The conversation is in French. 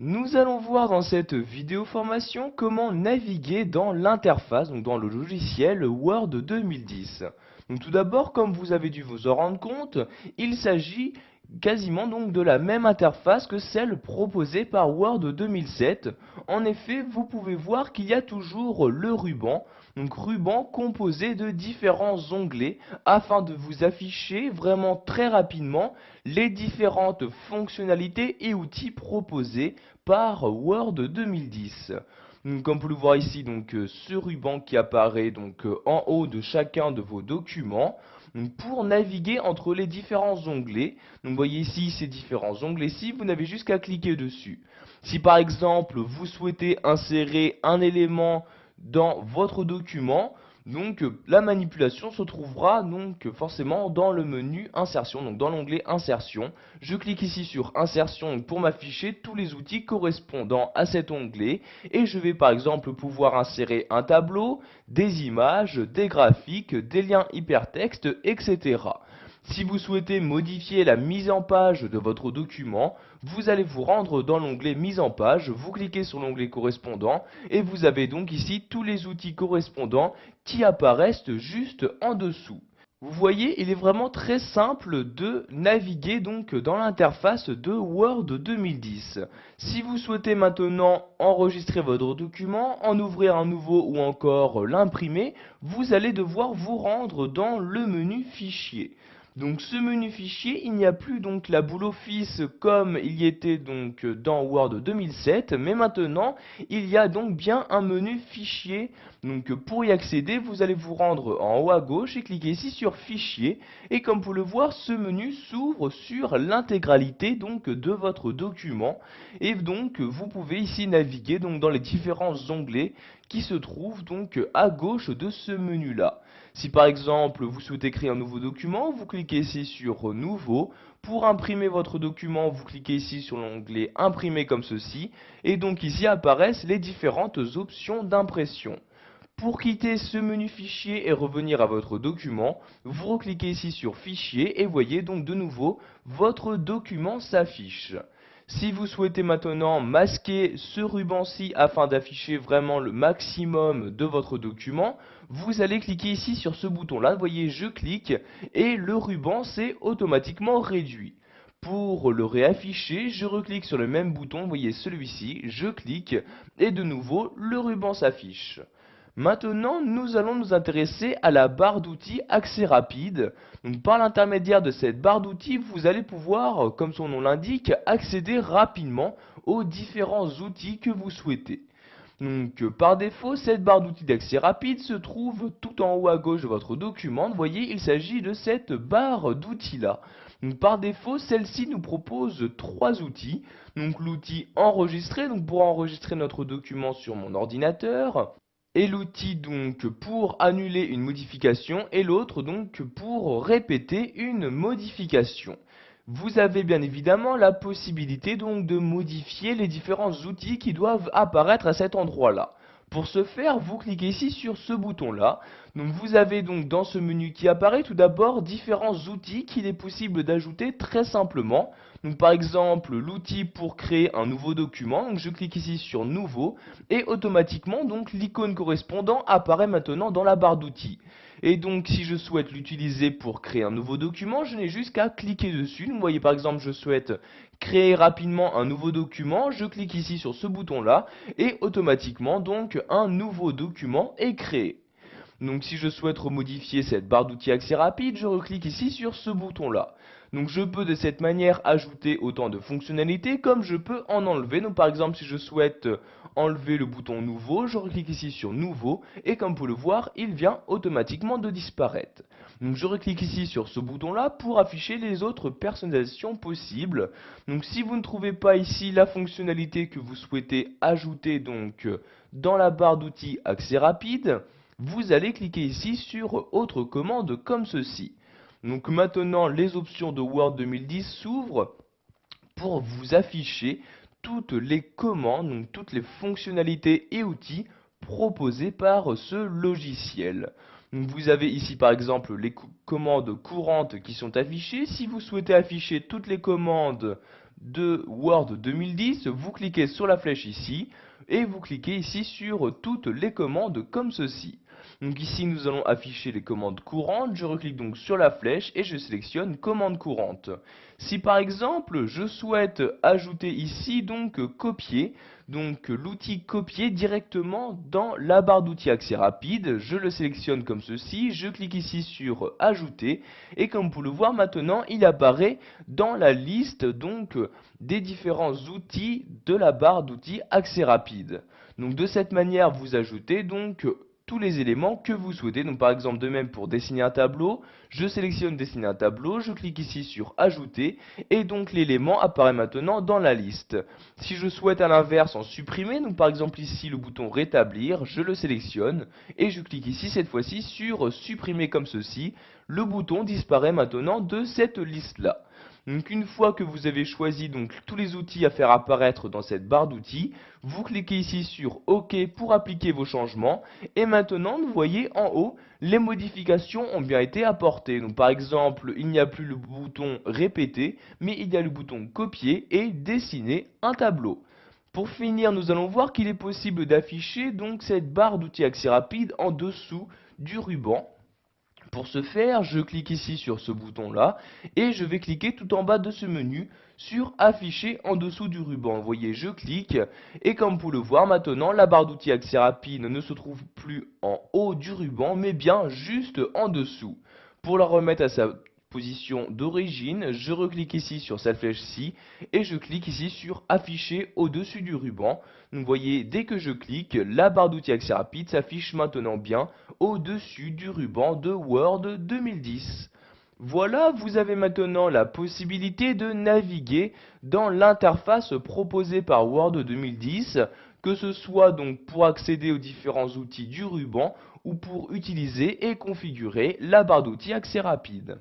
Nous allons voir dans cette vidéo formation comment naviguer dans l'interface, donc dans le logiciel Word 2010. Donc tout d'abord, comme vous avez dû vous en rendre compte, il s'agit quasiment donc de la même interface que celle proposée par Word 2007. En effet, vous pouvez voir qu'il y a toujours le ruban, donc ruban composé de différents onglets afin de vous afficher vraiment très rapidement les différentes fonctionnalités et outils proposés par Word 2010. Donc, comme vous pouvez le voir ici, ce ruban qui apparaît en haut de chacun de vos documents. Donc, pour naviguer entre les différents onglets, donc vous voyez ici ces différents onglets-ci, vous n'avez juste qu'à cliquer dessus. Si par exemple vous souhaitez insérer un élément dans votre document, la manipulation se trouvera forcément dans le menu insertion, donc dans l'onglet insertion. Je clique ici sur insertion pour m'afficher tous les outils correspondant à cet onglet et je vais par exemple pouvoir insérer un tableau, des images, des graphiques, des liens hypertextes, etc. Si vous souhaitez modifier la mise en page de votre document, vous allez vous rendre dans l'onglet mise en page, vous cliquez sur l'onglet correspondant et vous avez donc ici tous les outils correspondants qui apparaissent juste en dessous. Vous voyez, il est vraiment très simple de naviguer dans l'interface de Word 2010. Si vous souhaitez maintenant enregistrer votre document, en ouvrir un nouveau ou encore l'imprimer, vous allez devoir vous rendre dans le menu fichier. Donc ce menu fichier, il n'y a plus la boule Office comme il y était dans Word 2007, mais maintenant il y a donc bien un menu fichier. Donc pour y accéder, vous allez vous rendre en haut à gauche et cliquer ici sur fichier. Et comme vous pouvez le voir, ce menu s'ouvre sur l'intégralité de votre document. Et donc vous pouvez ici naviguer dans les différents onglets qui se trouvent à gauche de ce menu là. Si par exemple vous souhaitez créer un nouveau document, vous cliquez ici sur nouveau. Pour imprimer votre document, vous cliquez ici sur l'onglet imprimer comme ceci. Et donc ici apparaissent les différentes options d'impression. Pour quitter ce menu fichier et revenir à votre document, vous recliquez ici sur fichier et voyez donc de nouveau votre document s'affiche. Si vous souhaitez maintenant masquer ce ruban-ci afin d'afficher vraiment le maximum de votre document, vous allez cliquer ici sur ce bouton-là. Vous voyez, je clique et le ruban s'est automatiquement réduit. Pour le réafficher, je reclique sur le même bouton, vous voyez celui-ci, je clique et de nouveau le ruban s'affiche. Maintenant, nous allons nous intéresser à la barre d'outils accès rapide. Donc, par l'intermédiaire de cette barre d'outils, vous allez pouvoir, comme son nom l'indique, accéder rapidement aux différents outils que vous souhaitez. Donc, par défaut, cette barre d'outils d'accès rapide se trouve tout en haut à gauche de votre document. Vous voyez, il s'agit de cette barre d'outils-là. Donc, par défaut, celle-ci nous propose trois outils. Donc, l'outil enregistrer, donc pour enregistrer notre document sur mon ordinateur, et l'outil pour annuler une modification et l'autre pour répéter une modification. Vous avez bien évidemment la possibilité de modifier les différents outils qui doivent apparaître à cet endroit-là. Pour ce faire, vous cliquez ici sur ce bouton-là. Donc vous avez dans ce menu qui apparaît tout d'abord différents outils qu'il est possible d'ajouter très simplement. Donc par exemple l'outil pour créer un nouveau document. Donc je clique ici sur nouveau et automatiquement l'icône correspondant apparaît maintenant dans la barre d'outils. Et donc si je souhaite l'utiliser pour créer un nouveau document, je n'ai juste qu'à cliquer dessus. Donc, vous voyez par exemple je souhaite créer rapidement un nouveau document, je clique ici sur ce bouton là et automatiquement un nouveau document est créé. Donc si je souhaite remodifier cette barre d'outils accès rapide, je reclique ici sur ce bouton là. Donc je peux de cette manière ajouter autant de fonctionnalités comme je peux en enlever. Donc par exemple si je souhaite enlever le bouton nouveau, je reclique ici sur nouveau et comme vous pouvez le voir, il vient automatiquement de disparaître. Donc je reclique ici sur ce bouton là pour afficher les autres personnalisations possibles. Donc si vous ne trouvez pas ici la fonctionnalité que vous souhaitez ajouter dans la barre d'outils accès rapide, vous allez cliquer ici sur autre commande comme ceci. Donc maintenant les options de Word 2010 s'ouvrent pour vous afficher toutes les commandes, donc toutes les fonctionnalités et outils proposés par ce logiciel. Donc vous avez ici par exemple les commandes courantes qui sont affichées. Si vous souhaitez afficher toutes les commandes de Word 2010, vous cliquez sur la flèche ici et vous cliquez ici sur toutes les commandes comme ceci. Donc ici nous allons afficher les commandes courantes, je reclique donc sur la flèche et je sélectionne commande courante. Si par exemple je souhaite ajouter ici donc copier, donc l'outil copier directement dans la barre d'outils accès rapide, je le sélectionne comme ceci, je clique ici sur ajouter et comme vous pouvez le voir maintenant il apparaît dans la liste donc des différents outils de la barre d'outils accès rapide. Donc de cette manière vous ajoutez donc tous les éléments que vous souhaitez. Donc par exemple de même pour dessiner un tableau, je sélectionne dessiner un tableau, je clique ici sur ajouter et donc l'élément apparaît maintenant dans la liste. Si je souhaite à l'inverse en supprimer, donc par exemple ici le bouton rétablir, je le sélectionne et je clique ici cette fois-ci sur supprimer comme ceci. Le bouton disparaît maintenant de cette liste là. Donc une fois que vous avez choisi donc tous les outils à faire apparaître dans cette barre d'outils, vous cliquez ici sur OK pour appliquer vos changements et maintenant vous voyez en haut les modifications ont bien été apportées. Donc par exemple, il n'y a plus le bouton répéter, mais il y a le bouton copier et dessiner un tableau. Pour finir, nous allons voir qu'il est possible d'afficher donc cette barre d'outils accès rapide en dessous du ruban. Pour ce faire, je clique ici sur ce bouton-là et je vais cliquer tout en bas de ce menu sur afficher en dessous du ruban. Vous voyez, je clique et comme vous pouvez le voir maintenant, la barre d'outils accès rapide ne se trouve plus en haut du ruban mais bien juste en dessous. Pour la remettre à sa position d'origine, je reclique ici sur cette flèche-ci et je clique ici sur afficher au-dessus du ruban. Donc vous voyez, dès que je clique, la barre d'outils accès rapide s'affiche maintenant bien au-dessus du ruban de Word 2010. Voilà, vous avez maintenant la possibilité de naviguer dans l'interface proposée par Word 2010, que ce soit donc pour accéder aux différents outils du ruban ou pour utiliser et configurer la barre d'outils accès rapide.